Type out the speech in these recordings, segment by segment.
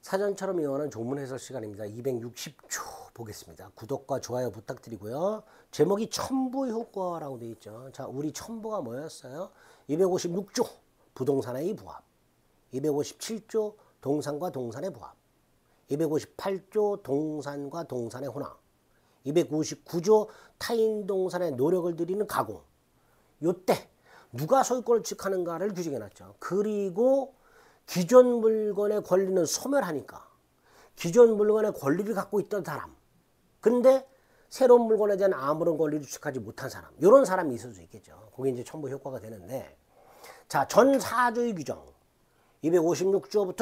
사전처럼 이용하는 조문 해설 시간입니다. 260초 보겠습니다. 구독과 좋아요 부탁드리고요. 제목이 첨부 효과라고 되어 있죠. 자, 우리 첨부가 뭐였어요? 256조 부동산의 부합, 257조 동산과 동산의 부합, 258조 동산과 동산의 혼합, 259조 타인 동산의 노력을 들이는 가공. 요때 누가 소유권을 취득하는가를 규정해놨죠. 그리고 기존 물건의 권리는 소멸하니까 기존 물건의 권리를 갖고 있던 사람, 근데 새로운 물건에 대한 아무런 권리를 취득하지 못한 사람, 이런 사람이 있을 수 있겠죠. 그게 이제 첨부 효과가 되는데, 자, 전 4조의 규정 256조부터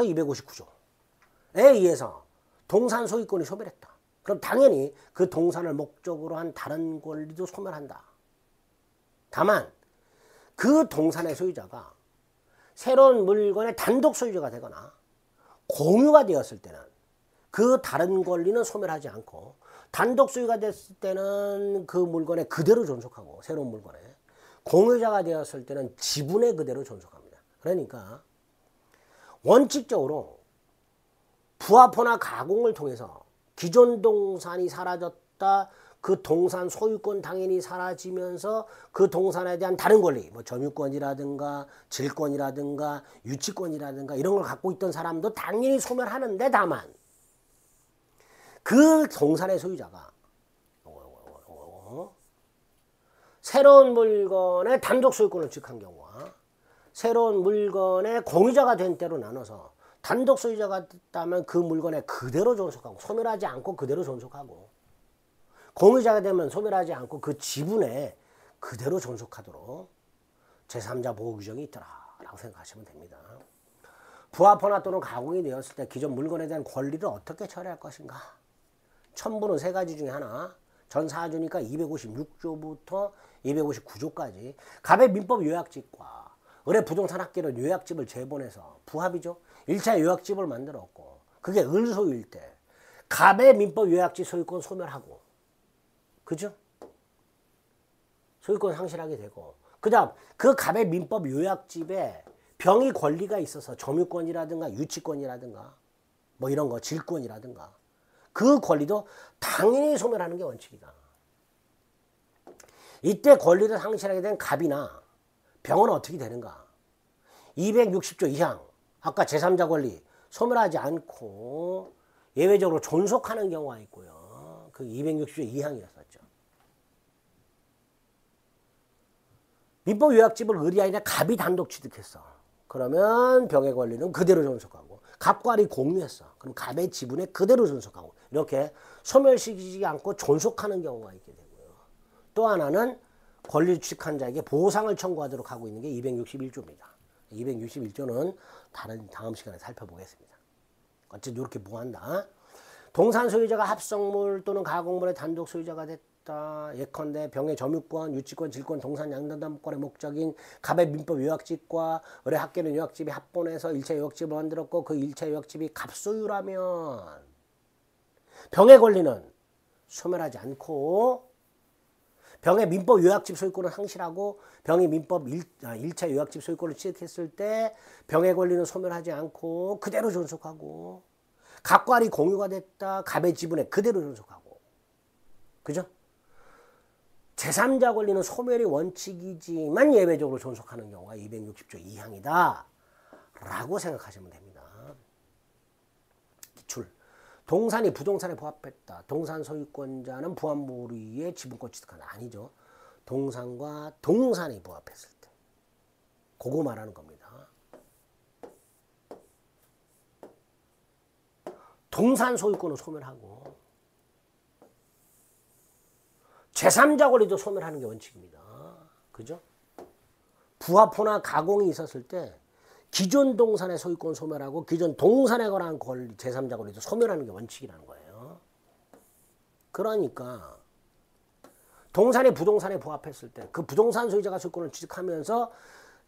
259조에 의해서 동산 소유권이 소멸했다. 그럼 당연히 그 동산을 목적으로 한 다른 권리도 소멸한다. 다만 그 동산의 소유자가 새로운 물건의 단독 소유자가 되거나 공유가 되었을 때는 그 다른 권리는 소멸하지 않고, 단독 소유가 됐을 때는 그 물건에 그대로 존속하고, 새로운 물건에 공유자가 되었을 때는 지분에 그대로 존속합니다. 그러니까 원칙적으로 부합호나 가공을 통해서 기존 동산이 사라졌다, 그 동산 소유권 당연히 사라지면서 그 동산에 대한 다른 권리, 뭐 점유권이라든가 질권이라든가 유치권이라든가 이런 걸 갖고 있던 사람도 당연히 소멸하는데, 다만 그 동산의 소유자가 새로운 물건의 단독 소유권을 취득한 경우와 새로운 물건의 공유자가 된 때로 나눠서 단독 소유자가 됐다면 그 물건에 그대로 존속하고, 소멸하지 않고 그대로 존속하고, 공유자가 되면 소멸하지 않고 그 지분에 그대로 존속하도록 제3자 보호 규정이 있더라라고 생각하시면 됩니다. 부합호나 또는 가공이 되었을 때 기존 물건에 대한 권리를 어떻게 처리할 것인가? 첨부는 세 가지 중에 하나, 전 4조니까 256조부터 259조까지 갑의 민법 요약집과 을의 부동산 학계로 요약집을 재본해서, 부합이죠. 1차 요약집을 만들었고, 그게 을 소유일 때 갑의 민법 요약집 소유권 소멸하고, 그죠? 소유권 상실하게 되고, 그 다음 그 갑의 민법 요약집에 병이 권리가 있어서 점유권이라든가 유치권이라든가 뭐 이런 거, 질권이라든가 그 권리도 당연히 소멸하는 게 원칙이다. 이때 권리를 상실하게 된 갑이나 병은 어떻게 되는가? 260조 2항, 아까 제3자 권리 소멸하지 않고 예외적으로 존속하는 경우가 있고요. 그 260조 2항이었었죠. 민법 요약집을 을이 아니라 갑이 단독 취득했어. 그러면 병의 권리는 그대로 존속하고, 갑과 을이 공유했어. 그럼 갑의 지분에 그대로 존속하고, 이렇게 소멸시키지 않고 존속하는 경우가 있게 되고요. 또 하나는 권리를 취득한 자에게 보상을 청구하도록 하고 있는 게 261조입니다. 261조는 다음 시간에 살펴보겠습니다. 어쨌든 이렇게 뭐한다. 동산 소유자가 합성물 또는 가공물의 단독 소유자가 됐다. 예컨대 병의 점유권, 유치권, 질권, 동산 양도담보권의 목적인 갑의 민법 요약집과 을의 학계는 요약집이 합본해서 1차 요약집을 만들었고, 그 1차 요약집이 갑소유라면 병의 권리는 소멸하지 않고, 병의 민법 요약집 소유권을 상실하고 병의 민법 1차 요약집 소유권을 취득했을 때 병의 권리는 소멸하지 않고 그대로 존속하고, 갑과 을이 공유가 됐다, 갑의 지분에 그대로 존속하고, 그죠? 제3자 권리는 소멸이 원칙이지만 예외적으로 존속하는 경우가 260조 2항이다 라고 생각하시면 됩니다. 기출. 동산이 부동산에 부합했다. 동산 소유권자는 부합물의의 지분권 취득한다. 아니죠. 동산과 동산이 부합했을 때. 그거 말하는 겁니다. 동산 소유권은 소멸하고 제3자 권리도 소멸하는 게 원칙입니다. 그죠? 부합호나 가공이 있었을 때 기존 동산의 소유권 소멸하고 기존 동산에 관한 권리, 제3자 권리도 소멸하는 게 원칙이라는 거예요. 그러니까 동산이 부동산에 부합했을 때 그 부동산 소유자가 소유권을 취득하면서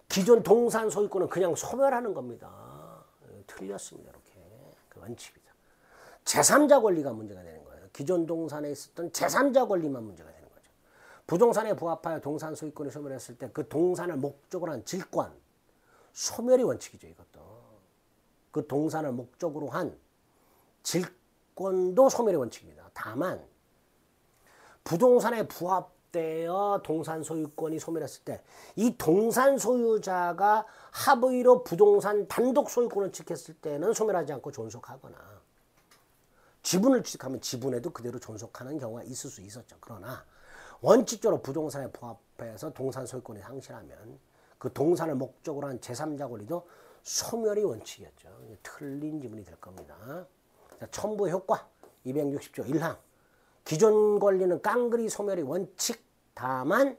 기존 동산 소유권은 그냥 소멸하는 겁니다. 틀렸습니다. 이렇게. 그 원칙이죠. 제3자 권리가 문제가 되는 거예요. 기존 동산에 있었던 제3자 권리만 문제가 되는 거죠. 부동산에 부합하여 동산 소유권이 소멸했을 때 그 동산을 목적으로 한 질권, 소멸이 원칙이죠. 이것도. 그 동산을 목적으로 한 질권도 소멸의 원칙입니다. 다만 부동산에 부합되어 동산 소유권이 소멸했을 때 이 동산 소유자가 합의로 부동산 단독 소유권을 취득했을 때는 소멸하지 않고 존속하거나 지분을 취득하면 지분에도 그대로 존속하는 경우가 있을 수 있었죠. 그러나 원칙적으로 부동산에 부합해서 동산 소유권이 상실하면 그 동산을 목적으로 한 제3자 권리도 소멸이 원칙이었죠. 틀린 지문이 될 겁니다. 자, 첨부 효과 260조 1항 기존 권리는 깡그리 소멸이 원칙 다만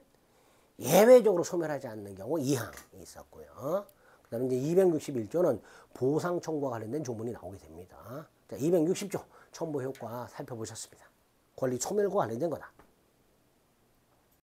예외적으로 소멸하지 않는 경우 2항이 있었고요. 그 다음에 이제 261조는 보상 청구와 관련된 조문이 나오게 됩니다. 자, 260조 첨부 효과 살펴보셨습니다. 권리 소멸과 관련된 거다.